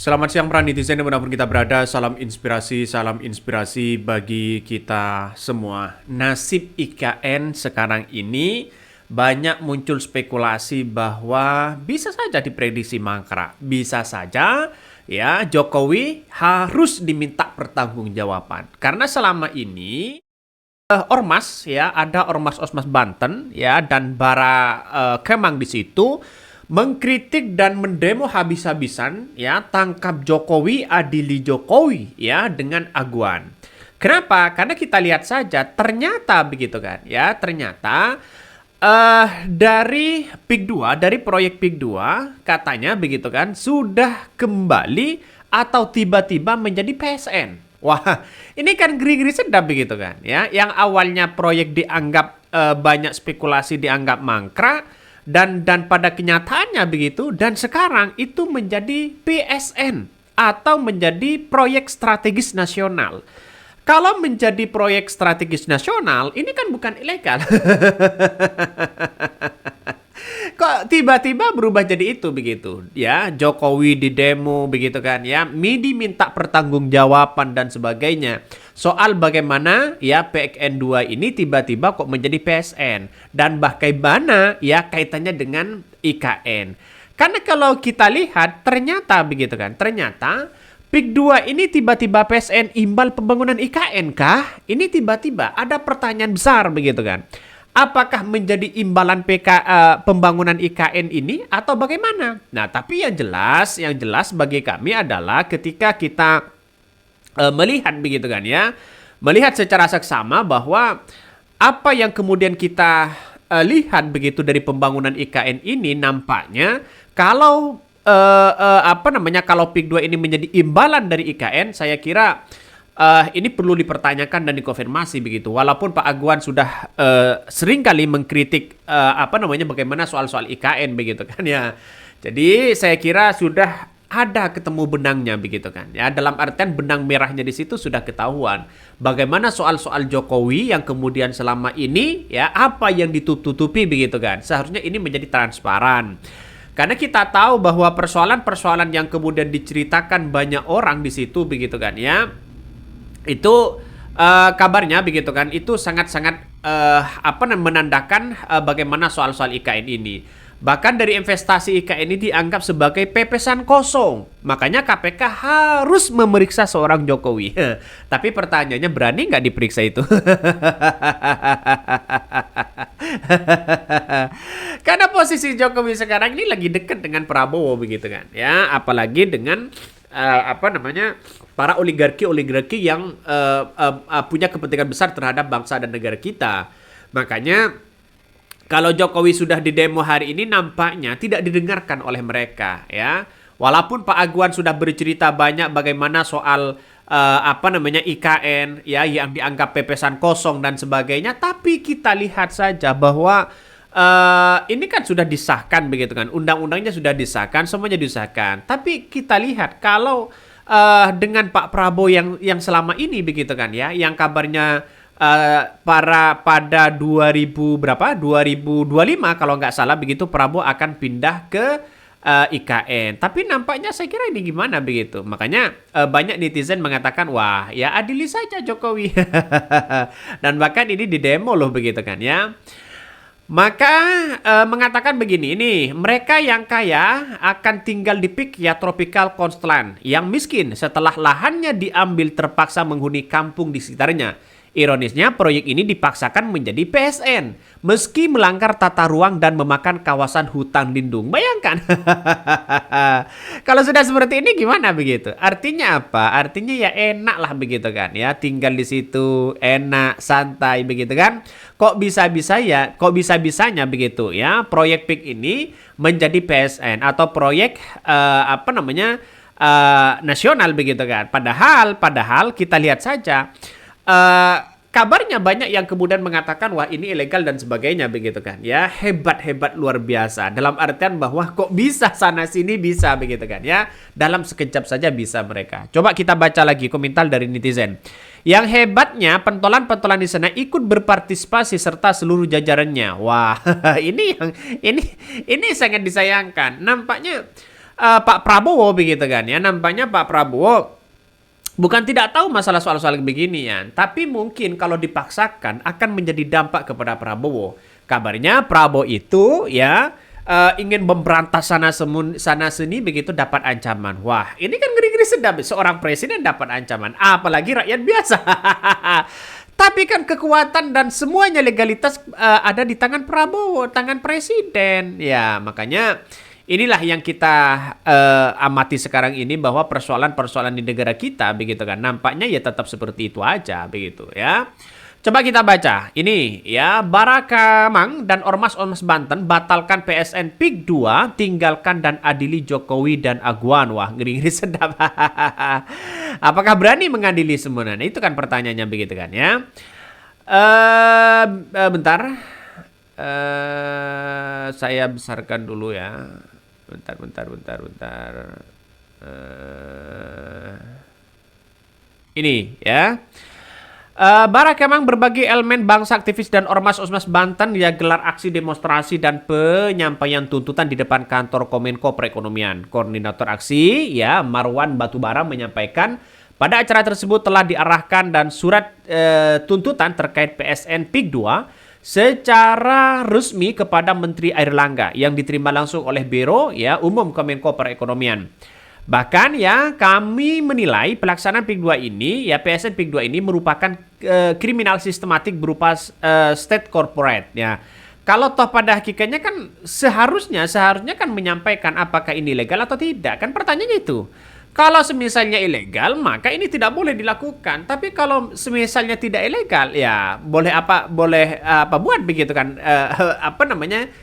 Selamat siang para netizen dimanapun kita berada, salam inspirasi bagi kita semua. Nasib IKN sekarang ini banyak muncul spekulasi bahwa bisa saja diprediksi mangkrak. Bisa saja ya Jokowi harus diminta pertanggungjawaban. Karena selama ini ormas ya ada ormas Banten ya dan bara Kemang di situ mengkritik dan mendemo habis-habisan ya tangkap Jokowi, adili Jokowi ya dengan aguan. Kenapa? Karena kita lihat saja ternyata begitu kan ya ternyata dari PIK 2 dari proyek PIK 2 katanya begitu kan sudah kembali atau tiba-tiba menjadi PSN. Wah, ini kan geri-geri sedap begitu kan ya. Yang awalnya proyek dianggap banyak spekulasi dianggap mangkrak dan pada kenyataannya begitu dan sekarang itu menjadi PSN atau menjadi proyek strategis nasional. Kalau menjadi proyek strategis nasional, ini kan bukan ilegal. Kok tiba-tiba berubah jadi itu begitu ya Jokowi di demo begitu kan ya MIDI minta pertanggungjawaban dan sebagainya soal bagaimana ya PKN 2 ini tiba-tiba kok menjadi PSN dan bagaimana ya kaitannya dengan IKN. Karena kalau kita lihat ternyata begitu kan ternyata PIK 2 ini tiba-tiba PSN imbal pembangunan IKN kah? Ini tiba-tiba ada pertanyaan besar begitu kan. Apakah menjadi imbalan pembangunan IKN ini atau bagaimana? Nah, tapi yang jelas bagi kami adalah ketika kita melihat begitu kan ya, melihat secara seksama bahwa apa yang kemudian kita lihat begitu dari pembangunan IKN ini nampaknya kalau kalau PIK 2 ini menjadi imbalan dari IKN, saya kira ini perlu dipertanyakan dan dikonfirmasi begitu. Walaupun Pak Aguan sudah sering kali mengkritik bagaimana soal-soal IKN begitu kan ya. Jadi saya kira sudah ada ketemu benangnya begitu kan ya. Dalam artian benang merahnya di situ sudah ketahuan. Bagaimana soal-soal Jokowi yang kemudian selama ini ya apa yang ditutupi begitu kan. Seharusnya ini menjadi transparan. Karena kita tahu bahwa persoalan-persoalan yang kemudian diceritakan banyak orang di situ begitu kan ya. Itu kabarnya begitu kan itu sangat-sangat menandakan bagaimana soal-soal IKN ini. Bahkan dari investasi IKN ini dianggap sebagai pepesan kosong. Makanya KPK harus memeriksa seorang Jokowi. Tapi pertanyaannya berani nggak diperiksa itu? Karena posisi Jokowi sekarang ini lagi dekat dengan Prabowo begitu kan ya, apalagi dengan para oligarki yang punya kepentingan besar terhadap bangsa dan negara kita. Makanya kalau Jokowi sudah di demo hari ini nampaknya tidak didengarkan oleh mereka ya. Walaupun Pak Aguan sudah bercerita banyak bagaimana soal IKN ya yang dianggap pepesan kosong dan sebagainya, tapi kita lihat saja bahwa ini kan sudah disahkan begitu kan, undang-undangnya sudah disahkan, semuanya disahkan. Tapi kita lihat kalau dengan Pak Prabowo yang selama ini begitu kan ya, yang kabarnya pada 2025 kalau nggak salah begitu Prabowo akan pindah ke IKN. Tapi nampaknya saya kira ini gimana begitu. Makanya banyak netizen mengatakan wah ya adili saja Jokowi. Dan bahkan ini di demo loh begitu kan ya. Maka mengatakan begini, ini mereka yang kaya akan tinggal di PIK ya Tropical Coastline, yang miskin setelah lahannya diambil terpaksa menghuni kampung di sekitarnya. Ironisnya proyek ini dipaksakan menjadi PSN meski melanggar tata ruang dan memakan kawasan hutan lindung. Bayangkan. Kalau sudah seperti ini gimana begitu? Artinya apa? Artinya ya enak lah begitu kan ya, tinggal di situ enak, santai begitu kan. Kok bisa-bisanya begitu ya proyek PIK ini menjadi PSN atau proyek nasional begitu kan. Padahal kita lihat saja kabarnya banyak yang kemudian mengatakan wah ini ilegal dan sebagainya begitu kan ya, hebat luar biasa dalam artian bahwa kok bisa sana sini bisa begitu kan ya, dalam sekejap saja bisa mereka. Coba kita baca lagi komentar dari netizen. Yang hebatnya pentolan-pentolan di sana ikut berpartisipasi serta seluruh jajarannya. Wah ini sangat disayangkan. Nampaknya Pak Prabowo begitu kan ya. Nampaknya Pak Prabowo bukan tidak tahu masalah soal-soal beginian, tapi mungkin kalau dipaksakan akan menjadi dampak kepada Prabowo. Kabarnya Prabowo itu ya ingin memberantas sana sini begitu dapat ancaman. Wah, ini kan ngeri-ngeri sedap. Seorang presiden dapat ancaman, apalagi rakyat biasa. Tapi kan kekuatan dan semuanya legalitas ada di tangan Prabowo, tangan presiden. Ya, makanya inilah yang kita amati sekarang ini bahwa persoalan-persoalan di negara kita begitu kan. Nampaknya ya tetap seperti itu aja begitu ya. Coba kita baca. Ini ya, Barakamang dan Ormas-Ormas Banten batalkan PSN PIK 2, tinggalkan dan adili Jokowi dan Agwan. Wah, ngeri-ngeri sedap. Apakah berani mengadili semuanya? Nah, itu kan pertanyaannya begitu kan ya. Bentar. Saya besarkan dulu ya. Bentar. Ini ya. Barakemang berbagai elemen bangsa aktivis dan ormas-ormas Banten ya gelar aksi demonstrasi dan penyampaian tuntutan di depan kantor Komenko Perekonomian. Koordinator aksi ya Marwan Batubara menyampaikan pada acara tersebut telah diarahkan dan surat tuntutan terkait PSN PIK 2 secara resmi kepada Menteri Airlangga yang diterima langsung oleh Biro ya Umum Komenko Perekonomian. Bahkan ya kami menilai pelaksanaan PIK 2 ini ya PSN PIK 2 ini merupakan kriminal sistematik berupa state corporate ya. Kalau toh pada hakikatnya kan seharusnya kan menyampaikan apakah ini legal atau tidak. Kan pertanyaannya itu. Kalau semisalnya ilegal maka ini tidak boleh dilakukan. Tapi kalau semisalnya tidak ilegal ya boleh apa buat begitu kan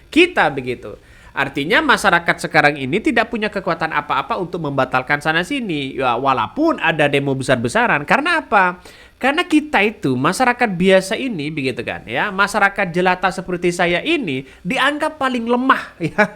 kita begitu. Artinya masyarakat sekarang ini tidak punya kekuatan apa-apa untuk membatalkan sana sini ya, walaupun ada demo besar-besaran. Karena apa? Karena kita itu masyarakat biasa ini begitu kan ya, masyarakat jelata seperti saya ini dianggap paling lemah ya.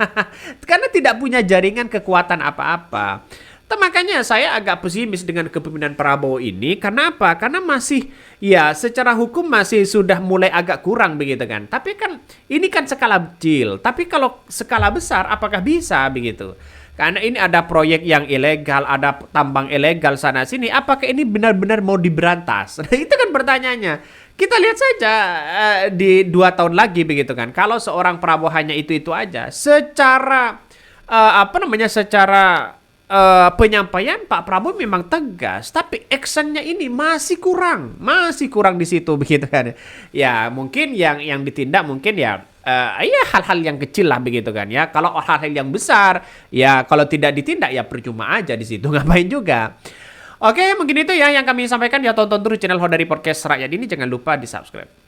Karena tidak punya jaringan kekuatan apa-apa. Makanya saya agak pesimis dengan kepemimpinan Prabowo ini. Karena apa? Karena masih ya secara hukum masih sudah mulai agak kurang begitu kan. Tapi kan ini kan skala kecil. Tapi kalau skala besar apakah bisa begitu? Karena ini ada proyek yang ilegal, ada tambang ilegal sana sini. Apakah ini benar-benar mau diberantas? Itu kan pertanyaannya. Kita lihat saja di 2 tahun lagi begitu kan. Kalau seorang Prabowo hanya itu aja, secara secara penyampaian Pak Prabowo memang tegas, tapi actionnya ini masih kurang di situ begitu kan. Ya mungkin yang ditindak mungkin ya hal-hal yang kecil lah begitu kan ya. Kalau hal-hal yang besar ya kalau tidak ditindak ya percuma aja di situ ngapain juga. Oke, mungkin itu ya yang kami sampaikan ya, tonton terus channel Hodari Podcast Rakyat ini, jangan lupa di subscribe.